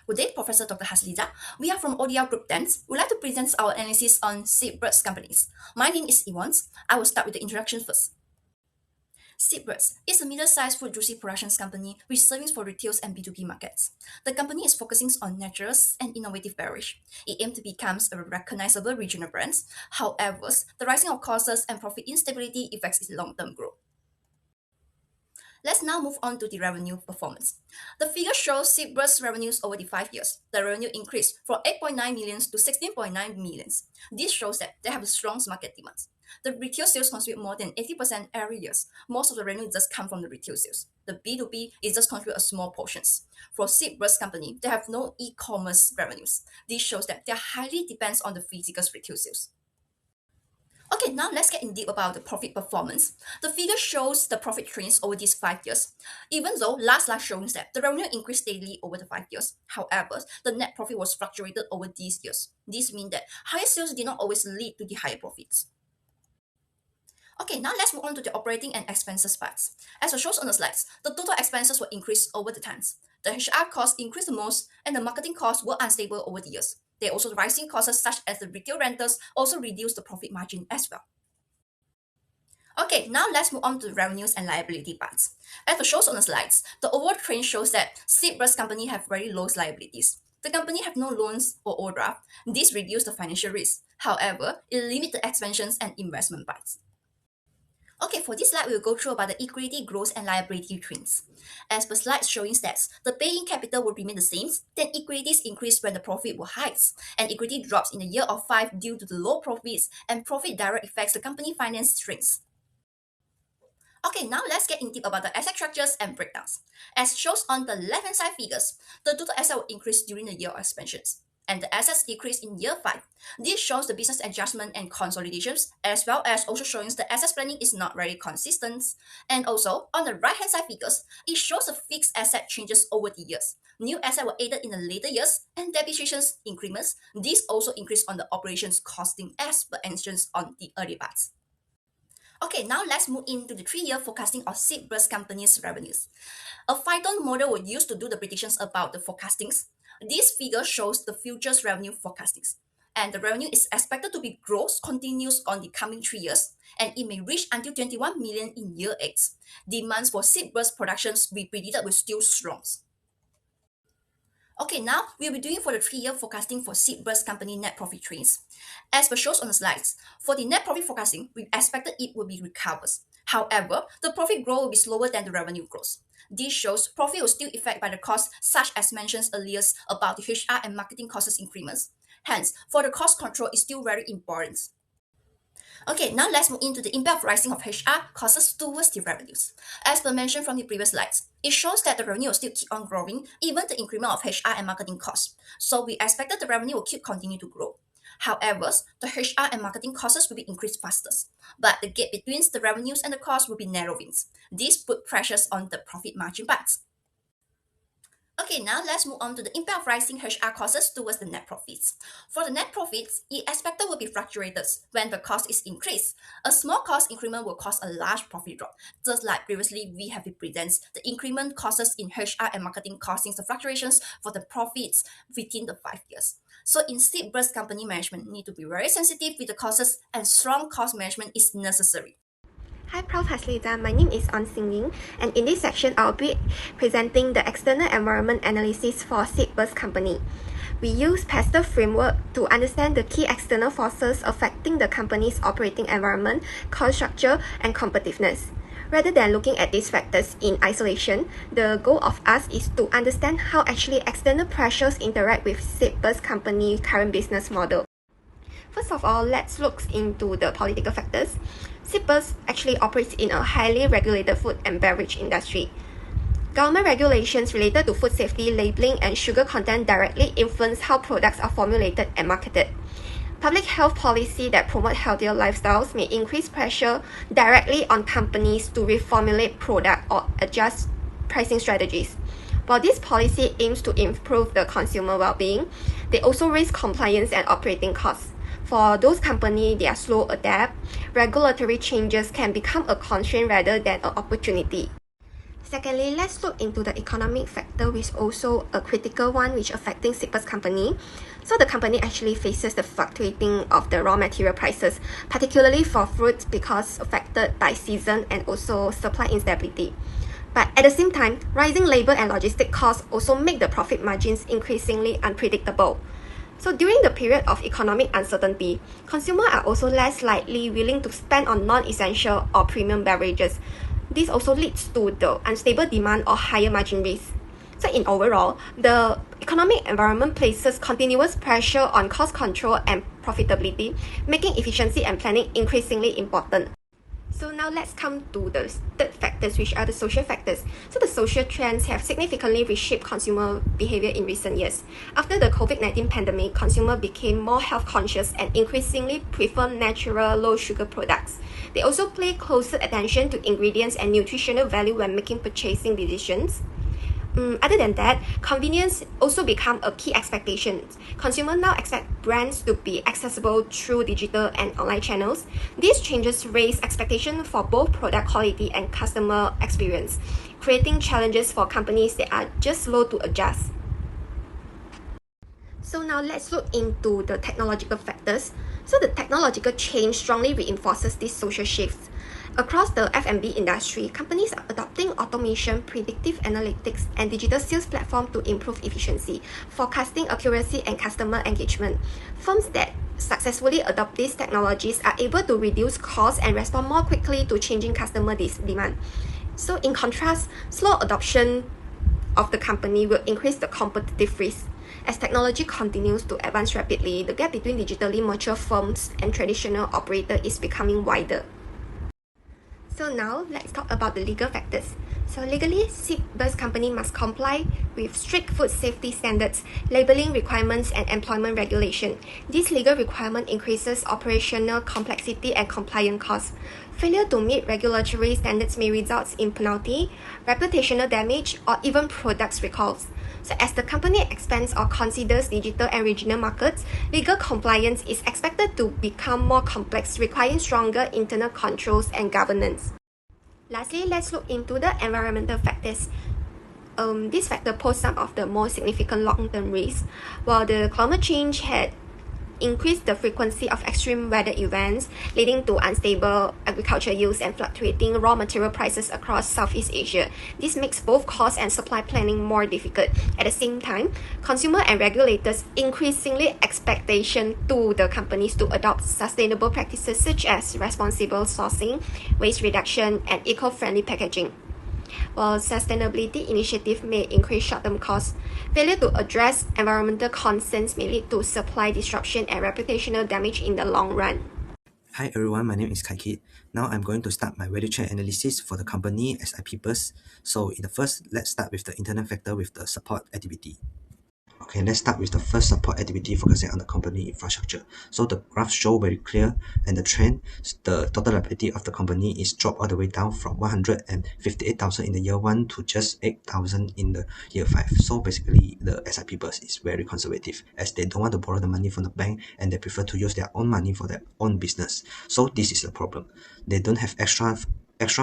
Good day, Professor Dr. Hasliza. We are from ODL Group 10. We'd like to present our analysis on seabirds companies. My name is Yvonne. I will start with the introduction first. Seabirds is a middle-sized food juicy productions company which serves for retail and B2B markets. The company is focusing on naturals and innovative beverage. It aims to become a recognizable regional brand. However, the rising of costs and profit instability affects its long-term growth. Let's now move on to the revenue performance. The figure shows Seabirds revenues over the 5 years. The revenue increased from 8.9 million to 16.9 million. This shows that they have a strong market demand. The retail sales contribute more than 80% every year. Most of the revenue just come from the retail sales. The B2B is just contribute a small portions. For Seabirds company, they have no e-commerce revenues. This shows that they are highly depends on the physical retail sales. Okay, now let's get in deep about the profit performance. The figure shows the profit trends over these 5 years. Even though last slide shows that the revenue increased steadily over the 5 years, however, the net profit was fluctuated over these years. This means that higher sales did not always lead to the higher profits. Okay, now let's move on to the operating and expenses parts. As shows on the slides, the total expenses were increased over the times. The HR costs increased the most, and the marketing costs were unstable over the years. There are also rising costs such as the retail rentals also reduce the profit margin as well. Okay, now let's move on to the revenues and liability parts. As shows on the slides, the overall trend shows that Seabirds company have very low liabilities. The company have no loans or overdraft. This reduces the financial risk. However, it limits the expansions and investment parts. Okay, for this slide, we will go through about the equity growth and liability trends. As per slide showing stats, the paying capital will remain the same, then equities increase when the profit will rise, and equity drops in the year of 5 due to the low profits and profit direct effects the company finance strengths. Okay, now let's get into about the asset structures and breakdowns. As shows on the left-hand side figures, the total asset will increase during the year of expansions, and the assets decrease in year 5. This shows the business adjustment and consolidations, as well as also showing the asset planning is not very consistent. And also, on the right-hand side figures, it shows the fixed asset changes over the years. New assets were added in the later years, and depreciations increments. This also increased on the operations costing as per mentioned on the early parts. Okay, now let's move into the 3-year forecasting of Seabirds company's revenues. A Python model was used to do the predictions about the forecastings. This figure shows the future's revenue forecastings. And the revenue is expected to be growth continues on the coming 3 years, and it may reach until 21 million in year 8. Demands for Seabirds productions we predicted will still strong. Okay, now we'll be doing for the 3-year forecasting for Seabirds company net profit trends. As per shows on the slides, for the net profit forecasting, we expected it will be recovers. However, the profit growth will be slower than the revenue growth. This shows profit will still affected by the costs such as mentioned earlier about the HR and marketing costs increments. Hence, for the cost control is still very important. Okay, now let's move into the impact of rising of HR costs towards the revenues. As per mentioned from the previous slides, it shows that the revenue will still keep on growing, even the increment of HR and marketing costs. So we expected the revenue will keep continue to grow. However, the HR and marketing costs will be increased faster, but the gap between the revenues and the costs will be narrowing. This put pressures on the profit margin parts. Okay, now let's move on to the impact of rising HR costs towards the net profits. For the net profits, it expected will be fluctuated when the cost is increased. A small cost increment will cause a large profit drop. Just like previously, we have presented the increment costs in HR and marketing costing the fluctuations for the profits within the 5 years. So in Seabirds company management need to be very sensitive with the costs, and strong cost management is necessary. Hi Prof. Haslita, my name is On Sing Ying, and in this section I'll be presenting the external environment analysis for Seabirds company. We use PESTEL framework to understand the key external forces affecting the company's operating environment, cost structure, and competitiveness. Rather than looking at these factors in isolation, the goal of us is to understand how actually external pressures interact with Seabirds company's current business model. First of all, let's look into the political factors. Seabirds actually operates in a highly regulated food and beverage industry. Government regulations related to food safety, labeling, and sugar content directly influence how products are formulated and marketed. Public health policy that promote healthier lifestyles may increase pressure directly on companies to reformulate product or adjust pricing strategies. While this policy aims to improve the consumer well-being, they also raise compliance and operating costs. For those companies that are slow adapt, regulatory changes can become a constraint rather than an opportunity. Secondly, let's look into the economic factor, which is also a critical one which affecting Sipers company. So the company actually faces the fluctuating of the raw material prices, particularly for fruits because affected by season and also supply instability. But at the same time, rising labor and logistic costs also make the profit margins increasingly unpredictable. So during the period of economic uncertainty, consumers are also less likely willing to spend on non-essential or premium beverages. This also leads to the unstable demand or higher margin risk. So in overall, the economic environment places continuous pressure on cost control and profitability, making efficiency and planning increasingly important. So now let's come to the third factors, which are the social factors. So the social trends have significantly reshaped consumer behavior in recent years. After the COVID-19 pandemic, consumers became more health conscious and increasingly prefer natural, low-sugar products. They also pay closer attention to ingredients and nutritional value when making purchasing decisions. Other than that, convenience also become a key expectation. Consumers now expect brands to be accessible through digital and online channels. These changes raise expectations for both product quality and customer experience, creating challenges for companies that are just slow to adjust. So now let's look into the technological factors. So the technological change strongly reinforces these social shifts. Across the F&B industry, companies are adopting automation, predictive analytics, and digital sales platforms to improve efficiency, forecasting accuracy, and customer engagement. Firms that successfully adopt these technologies are able to reduce costs and respond more quickly to changing customer demand. So in contrast, slow adoption of the company will increase the competitive risk. As technology continues to advance rapidly, the gap between digitally mature firms and traditional operators is becoming wider. So now, let's talk about the legal factors. So legally, Sipers company must comply with strict food safety standards, labeling requirements, and employment regulation. This legal requirement increases operational complexity and compliance costs. Failure to meet regulatory standards may result in penalty, reputational damage, or even product recalls. So as the company expands or considers digital and regional markets, legal compliance is expected to become more complex, requiring stronger internal controls and governance. Lastly, let's look into the environmental factors. This factor pose some of the most significant long-term risks. While the climate change had increased the frequency of extreme weather events, leading to unstable agriculture yields and fluctuating raw material prices across Southeast Asia. This makes both cost and supply planning more difficult. At the same time, consumer and regulators increasingly expectation to the companies to adopt sustainable practices such as responsible sourcing, waste reduction, and eco-friendly packaging. While sustainability initiatives may increase short-term costs, failure to address environmental concerns may lead to supply disruption and reputational damage in the long run. Hi everyone, my name is Kaikit. Now I'm going to start my value chain analysis for the company SIP Burst. So in the first, let's start with the internal factor with the support activity. Okay, let's start with the first support activity focusing on the company infrastructure. So the graph show very clear and the trend, the total liability of the company is dropped all the way down from 158,000 in the year 1 to just 8,000 in the year 5. So basically the SIP Burst is very conservative as they don't want to borrow the money from the bank and they prefer to use their own money for their own business. So this is the problem. They don't have extra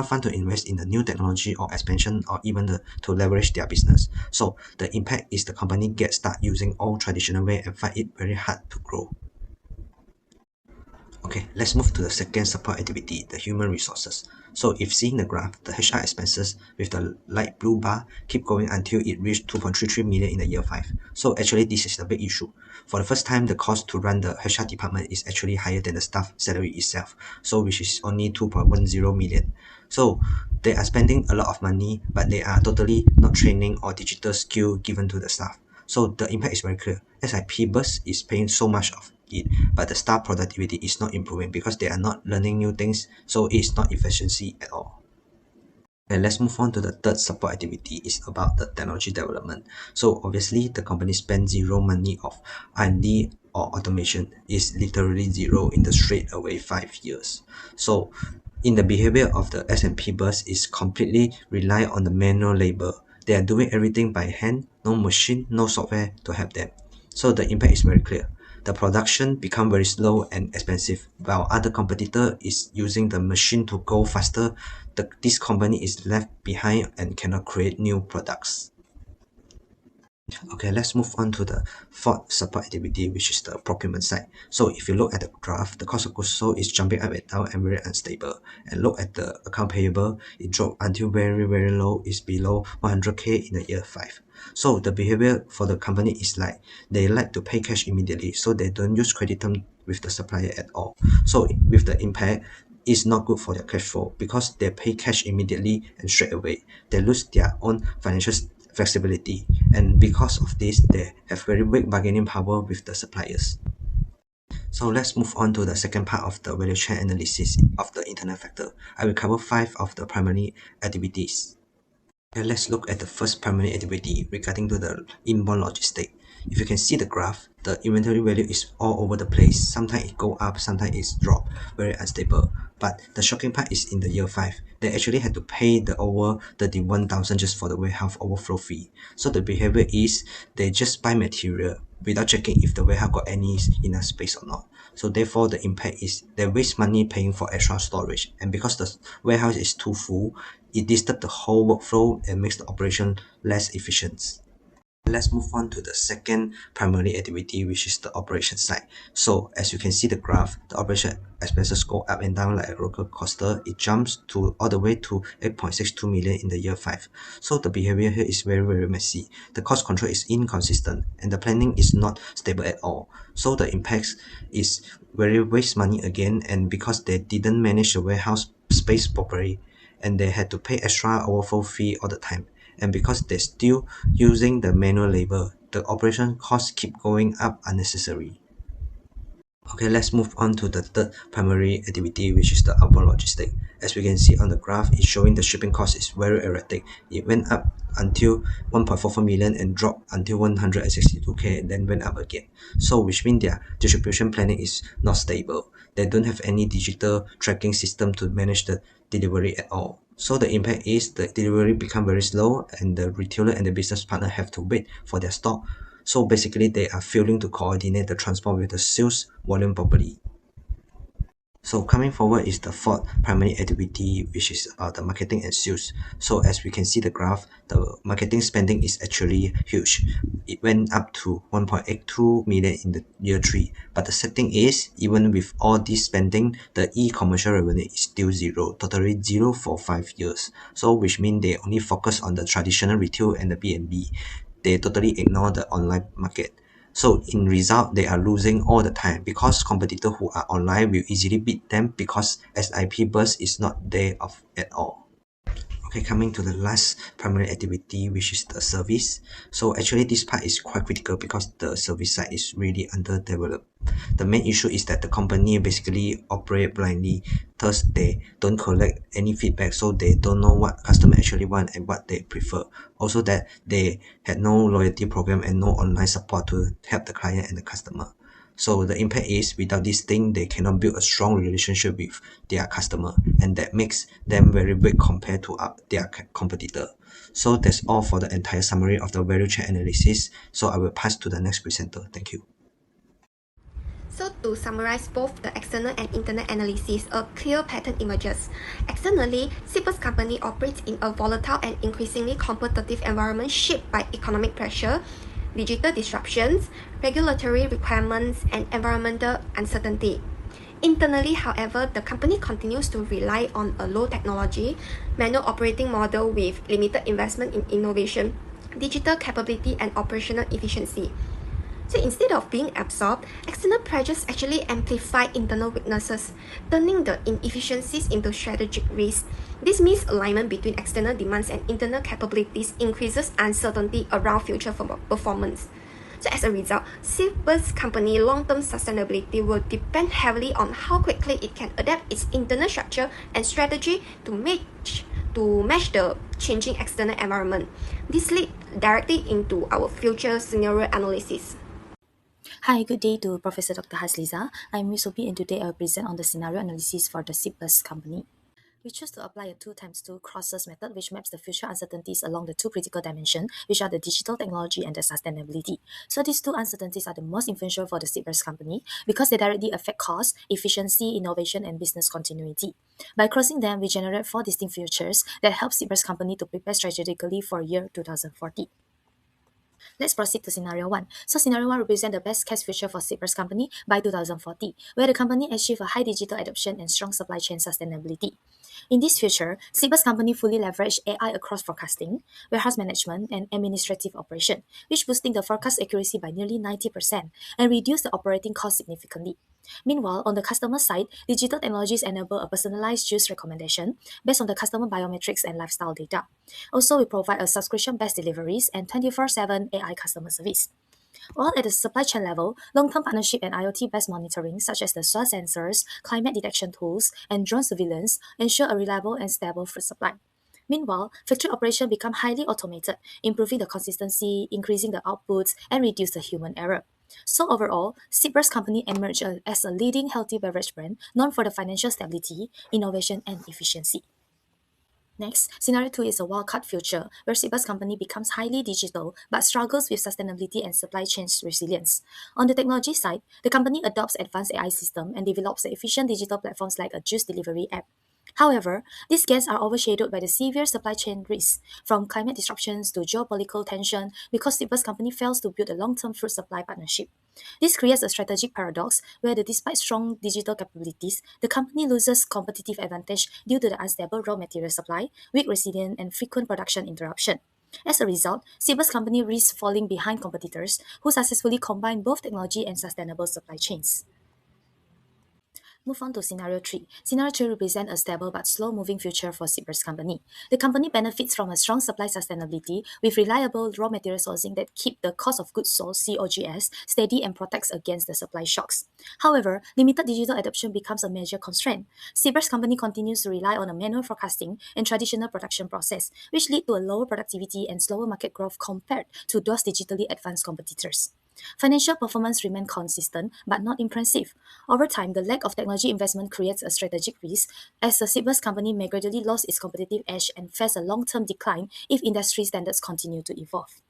fund to invest in the new technology or expansion or even to leverage their business. So the impact is the company gets start using old traditional way and find it very hard to grow. Okay, let's move to the second support activity, the human resources. So if seeing the graph, the HR expenses with the light blue bar keep going until it reached 2.33 million in the year 5. So actually this is the big issue. For the first time, the cost to run the HR department is actually higher than the staff salary itself. So which is only 2.10 million. So they are spending a lot of money, but they are totally not training or digital skill given to the staff. So the impact is very clear. SIP Burst is paying so much of it, but the staff productivity is not improving because they are not learning new things, so it's not efficiency at all. And let's move on to the third support activity. Is about the technology development. So obviously the company spends zero money of R&D or automation, is literally zero in the straight away 5 years. So in the behavior of the S&P Burst is completely rely on the manual labor. They are doing everything by hand, no machine, no software to help them. So the impact is very clear. the production become very slow and expensive, while other competitor is using the machine to go faster. This company is left behind and cannot create new products. Okay, let's move on to the fourth support activity, which is the procurement side. So if you look at the graph, the cost of goods sold is jumping up and down and very unstable. And look at the account payable, it dropped until very low, is below 100k in the year 5. So the behavior for the company is like they like to pay cash immediately, so they don't use credit term with the supplier at all. So with the impact, it's not good for their cash flow because they pay cash immediately and straight away. They lose their own financial flexibility, and because of this they have very weak bargaining power with the suppliers. So let's move on to the second part of the value chain analysis of the internal factor. I will cover 5 of the primary activities. Okay, let's look at the first primary activity regarding to the inbound logistics. If you can see the graph, the inventory value is all over the place. Sometimes it go up, sometimes it's drop, very unstable. But the shocking part is in the year 5. They actually had to pay the over 31,000 just for the warehouse overflow fee. So the behavior is they just buy material without checking if the warehouse got any enough space or not. So therefore the impact is they waste money paying for extra storage, and because the warehouse is too full, it disturbs the whole workflow and makes the operation less efficient. Let's move on to the second primary activity, which is the operation side. So as you can see the graph, the operation expenses go up and down like a roller coaster. It jumps to all the way to 8.62 million in the year 5. So the behavior here is very messy. The cost control is inconsistent and the planning is not stable at all. So the impact is very waste money again, and because they didn't manage the warehouse space properly, and they had to pay extra overflow fee all the time. And because they're still using the manual labor, the operation costs keep going up unnecessarily. Okay, let's move on to the third primary activity, which is the outbound logistics. As we can see on the graph, it's showing the shipping cost is very erratic. It went up until 1.44 million and dropped until 162k and then went up again. So which means their distribution planning is not stable. They don't have any digital tracking system to manage the delivery at all. So the impact is the delivery become very slow, and the retailer and the business partner have to wait for their stock. So basically they are failing to coordinate the transport with the sales volume properly. So coming forward is the fourth primary activity, which is about the marketing and sales. So as we can see the graph, the marketing spending is actually huge. It went up to 1.82 million in the year 3. But the sad thing is, even with all this spending, the e-commercial revenue is still zero, totally zero for 5 years. So which means they only focus on the traditional retail and the B&B. They totally ignore the online market. So in result, they are losing all the time because competitors who are online will easily beat them because SIP burst is not there of at all. Okay, coming to the last primary activity, which is the service. So actually this part is quite critical because the service side is really underdeveloped. The main issue is that the company basically operate blindly, thus they don't collect any feedback, so they don't know what customer actually want and what they prefer. Also that they had no loyalty program and no online support to help the client and the customer. So the impact is without this thing, they cannot build a strong relationship with their customer, and that makes them very weak compared to their competitor. So that's all for the entire summary of the value chain analysis. So I will pass to the next presenter. Thank you. So to summarize both the external and internal analysis, a clear pattern emerges. Externally, Sipers company operates in a volatile and increasingly competitive environment shaped by economic pressure, digital disruptions, regulatory requirements, and environmental uncertainty. Internally, however, the company continues to rely on a low technology, manual operating model with limited investment in innovation, digital capability, and operational efficiency. So instead of being absorbed, external pressures actually amplify internal weaknesses, turning the inefficiencies into strategic risks. This misalignment between external demands and internal capabilities increases uncertainty around future performance. So as a result, Sipers company long-term sustainability will depend heavily on how quickly it can adapt its internal structure and strategy to match the changing external environment. This leads directly into our future scenario analysis. Hi, good day to Professor Dr. Hasliza. I'm Miss Sophie and today I'll present on the scenario analysis for the C Plus company. We choose to apply a 2 times 2 crosses method, which maps the future uncertainties along the two critical dimensions, which are the digital technology and the sustainability. So these two uncertainties are the most influential for the seedburst company because they directly affect cost, efficiency, innovation, and business continuity. By crossing them, we generate four distinct futures that help seedburst company to prepare strategically for year 2040. Let's proceed to scenario 1. So scenario 1 represents the best case future for Cyprus company by 2040, where the company achieve a high digital adoption and strong supply chain sustainability. In this future, Cyprus company fully leverage AI across forecasting, warehouse management, and administrative operation, which boosting the forecast accuracy by nearly 90% and reduce the operating cost significantly. Meanwhile, on the customer side, digital technologies enable a personalized juice recommendation based on the customer biometrics and lifestyle data. Also, we provide a subscription-based deliveries and 24/7 AI customer service. While at the supply chain level, long-term partnership and IoT-based monitoring, such as the soil sensors, climate detection tools, and drone surveillance, ensure a reliable and stable food supply. Meanwhile, factory operation become highly automated, improving the consistency, increasing the outputs, and reduce the human error. So overall, Cyprus company emerged as a leading healthy beverage brand known for the financial stability, innovation, and efficiency. Next, scenario 2 is a wildcard future, where Cyprus company becomes highly digital but struggles with sustainability and supply chain resilience. On the technology side, the company adopts advanced AI system and develops efficient digital platforms like a juice delivery app. However, these gains are overshadowed by the severe supply chain risks, from climate disruptions to geopolitical tension, because Cyprus company fails to build a long-term fruit supply partnership. This creates a strategic paradox where, despite strong digital capabilities, the company loses competitive advantage due to the unstable raw material supply, weak resilience, and frequent production interruption. As a result, Cyprus company risks falling behind competitors who successfully combine both technology and sustainable supply chains. Move on to scenario 3. Scenario 3 represents a stable but slow-moving future for Cyprus company. The company benefits from a strong supply sustainability with reliable raw material sourcing that keep the cost of goods sold (COGS) steady and protects against the supply shocks. However, limited digital adoption becomes a major constraint. Cyprus company continues to rely on a manual forecasting and traditional production process, which lead to a lower productivity and slower market growth compared to those digitally advanced competitors. Financial performance remained consistent but not impressive. Over time, the lack of technology investment creates a strategic risk as the Cyprus company may gradually lose its competitive edge and face a long-term decline if industry standards continue to evolve.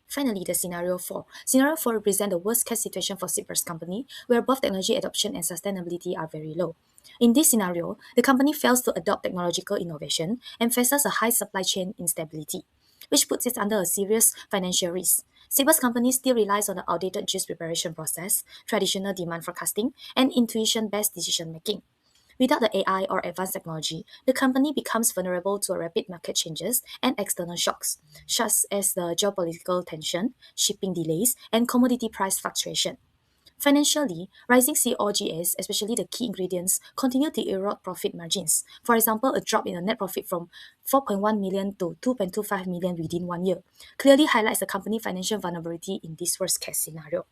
Finally, the scenario 4. Scenario 4 represents the worst case situation for Cyprus company, where both technology adoption and sustainability are very low. In this scenario, the company fails to adopt technological innovation and faces a high supply chain instability, which puts it under a serious financial risk. Cyprus company still relies on the outdated juice preparation process, traditional demand forecasting, and intuition-based decision making. Without the AI or advanced technology, the company becomes vulnerable to rapid market changes and external shocks, such as the geopolitical tension, shipping delays, and commodity price fluctuation. Financially, rising COGS, especially the key ingredients, continue to erode profit margins. For example, a drop in the net profit from 4.1 million to 2.25 million within 1 year clearly highlights the company financial vulnerability in this worst case scenario.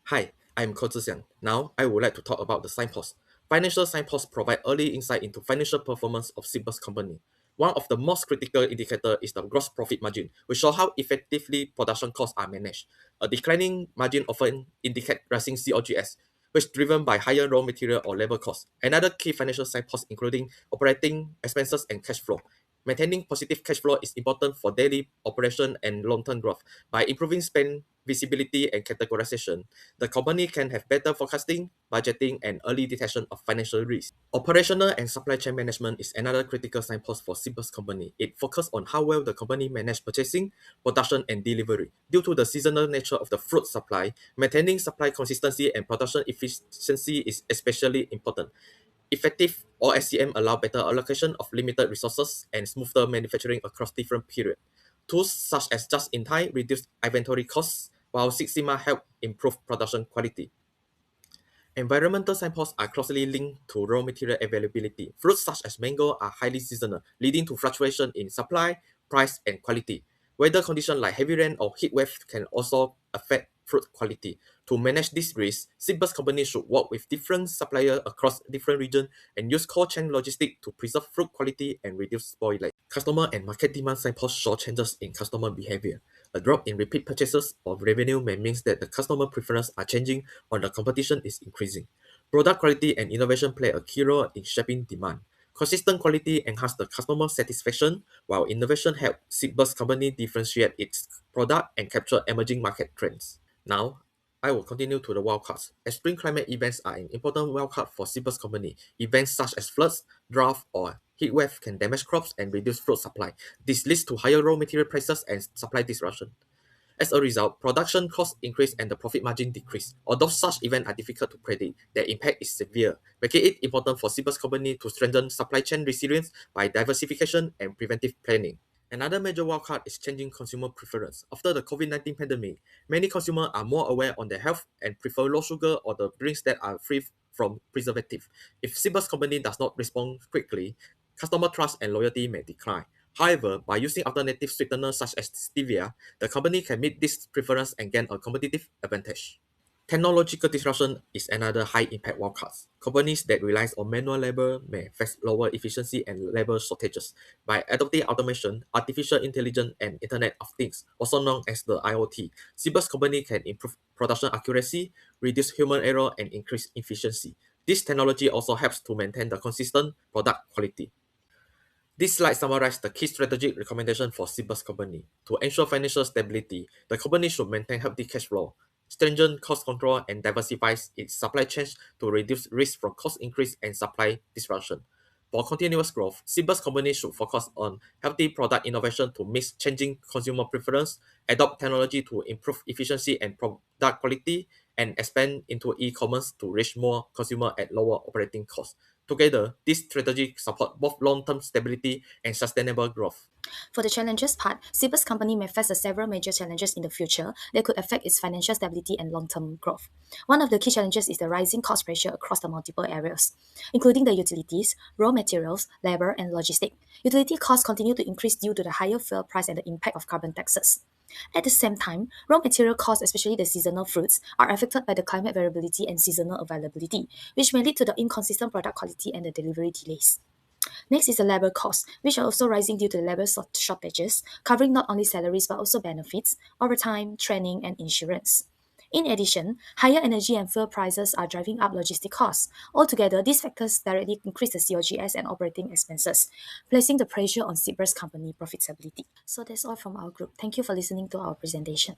Hi, I'm Ko Zhixiang. Now, I would like to talk about the signposts. Financial signposts provide early insight into financial performance of Cyprus company. One of the most critical indicator is the gross profit margin, which show how effectively production costs are managed. A declining margin often indicate rising COGS, which is driven by higher raw material or labor costs. Another key financial signpost including operating expenses and cash flow. Maintaining positive cash flow is important for daily operation and long-term growth. By improving spend visibility and categorization, the company can have better forecasting, budgeting, and early detection of financial risk. Operational and supply chain management is another critical signpost for Cyprus company. It focuses on how well the company manage purchasing, production, and delivery. Due to the seasonal nature of the fruit supply, maintaining supply consistency and production efficiency is especially important. Effective OSCM allow better allocation of limited resources and smoother manufacturing across different periods. Tools such as just-in-time reduce inventory costs, while Six Sigma help improve production quality. Environmental signposts are closely linked to raw material availability. Fruits such as mango are highly seasonal, leading to fluctuation in supply, price, and quality. Weather conditions like heavy rain or heat wave can also affect fruit quality. To manage this risk, Cyprus companies should work with different suppliers across different regions and use cold chain logistics to preserve fruit quality and reduce spoilage. Customer and market demand signposts show changes in customer behavior. A drop in repeat purchases or revenue may mean that the customer preferences are changing or the competition is increasing. Product quality and innovation play a key role in shaping demand. Consistent quality enhance the customer satisfaction, while innovation help Seabus company differentiate its product and capture emerging market trends. Now, I will continue to the wildcards. Extreme climate events are an important wildcard for Seabus company. Events such as floods, drought, or heat wave can damage crops and reduce fruit supply. This leads to higher raw material prices and supply disruption. As a result, production costs increase and the profit margin decrease. Although such events are difficult to predict, their impact is severe, making it important for Seabus company to strengthen supply chain resilience by diversification and preventive planning. Another major wildcard is changing consumer preference. After the COVID-19 pandemic, many consumers are more aware on their health and prefer low sugar or the drinks that are free from preservative. If Seabus company does not respond quickly, customer trust and loyalty may decline. However, by using alternative sweeteners such as stevia, the company can meet this preference and gain a competitive advantage. Technological disruption is another high-impact wildcard. Companies that rely on manual labor may face lower efficiency and labor shortages. By adopting automation, artificial intelligence, and Internet of Things, also known as the IoT, Seabus company can improve production accuracy, reduce human error, and increase efficiency. This technology also helps to maintain the consistent product quality. This slide summarizes the key strategic recommendation for Seabus company. To ensure financial stability, the company should maintain healthy cash flow, stringent cost control, and diversifies its supply chains to reduce risk from cost increase and supply disruption. For continuous growth, Seabus company should focus on healthy product innovation to meet changing consumer preference, adopt technology to improve efficiency and product quality, and expand into e-commerce to reach more consumers at lower operating costs. Together, this strategy support both long-term stability and sustainable growth. For the challenges part, Seabus company may face several major challenges in the future that could affect its financial stability and long-term growth. One of the key challenges is the rising cost pressure across the multiple areas, including the utilities, raw materials, labor, and logistics. Utility costs continue to increase due to the higher fuel price and the impact of carbon taxes. At the same time, raw material costs, especially the seasonal fruits, are affected by the climate variability and seasonal availability, which may lead to the inconsistent product quality and the delivery delays. Next is the labor costs, which are also rising due to labor shortages, covering not only salaries but also benefits, overtime, training, and insurance. In addition, higher energy and fuel prices are driving up logistic costs. Altogether, these factors directly increase the COGS and operating expenses, placing the pressure on Seabus company profitability. So that's all from our group. Thank you for listening to our presentation.